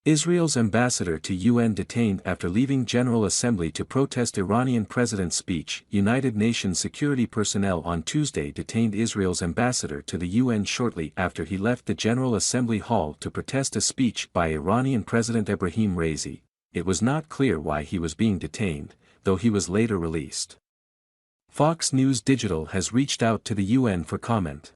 Israel's ambassador to UN detained after leaving General Assembly to protest Iranian president's speech. United Nations security personnel on Tuesday detained Israel's ambassador to the UN shortly after he left the General Assembly hall to protest a speech by Iranian President Ebrahim Raisi. It was not clear why he was being detained, though he was later released. Fox News Digital has reached out to the UN for comment.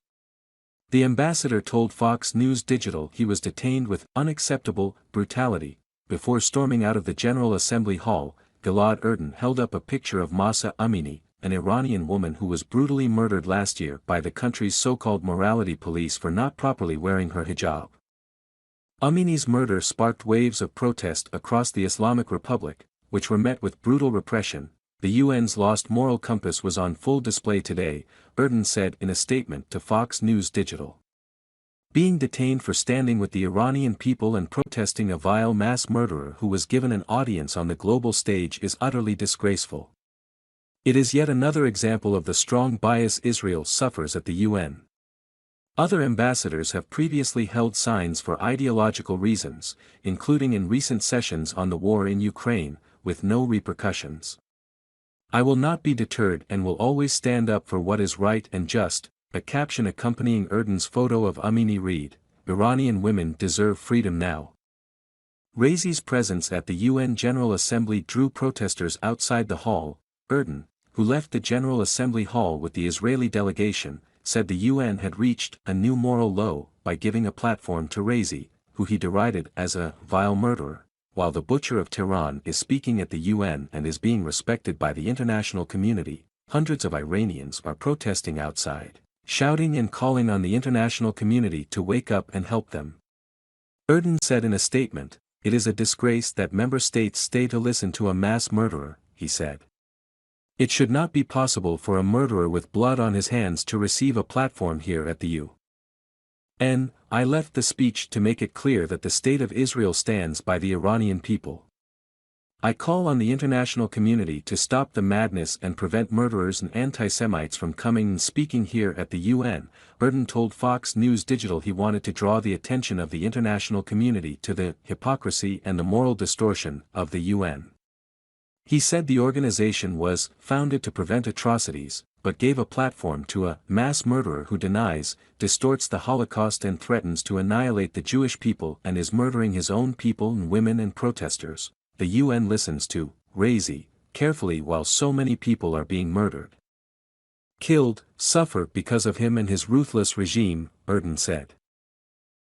The ambassador told Fox News Digital he was detained with unacceptable brutality. Before storming out of the General Assembly Hall, Gilad Erdan held up a picture of Mahsa Amini, an Iranian woman who was brutally murdered last year by the country's so-called morality police for not properly wearing her hijab. Amini's murder sparked waves of protest across the Islamic Republic, which were met with brutal repression. The UN's lost moral compass was on full display today, Erdan said in a statement to Fox News Digital. Being detained for standing with the Iranian people and protesting a vile mass murderer who was given an audience on the global stage is utterly disgraceful. It is yet another example of the strong bias Israel suffers at the UN. Other ambassadors have previously held signs for ideological reasons, including in recent sessions on the war in Ukraine, with no repercussions. I will not be deterred and will always stand up for what is right and just. A caption accompanying Erdan's photo of Amini read, "Iranian women deserve freedom now." Raisi's presence at the UN General Assembly drew protesters outside the hall. Erdan, who left the General Assembly hall with the Israeli delegation, said the UN had reached a new moral low by giving a platform to Raisi, who he derided as a vile murderer. While the Butcher of Tehran is speaking at the UN and is being respected by the international community, hundreds of Iranians are protesting outside, shouting and calling on the international community to wake up and help them. Erdan said in a statement, "It is a disgrace that member states stay to listen to a mass murderer," he said. "It should not be possible for a murderer with blood on his hands to receive a platform here at the UN. I left the speech to make it clear that the State of Israel stands by the Iranian people. I call on the international community to stop the madness and prevent murderers and anti-Semites from coming and speaking here at the UN." Erdan told Fox News Digital he wanted to draw the attention of the international community to the hypocrisy and the moral distortion of the UN. He said the organization was founded to prevent atrocities, but gave a platform to a mass murderer who denies, distorts the Holocaust and threatens to annihilate the Jewish people and is murdering his own people and women and protesters. The UN listens to Raisi carefully while so many people are being murdered, killed, suffer because of him and his ruthless regime, Erdan said.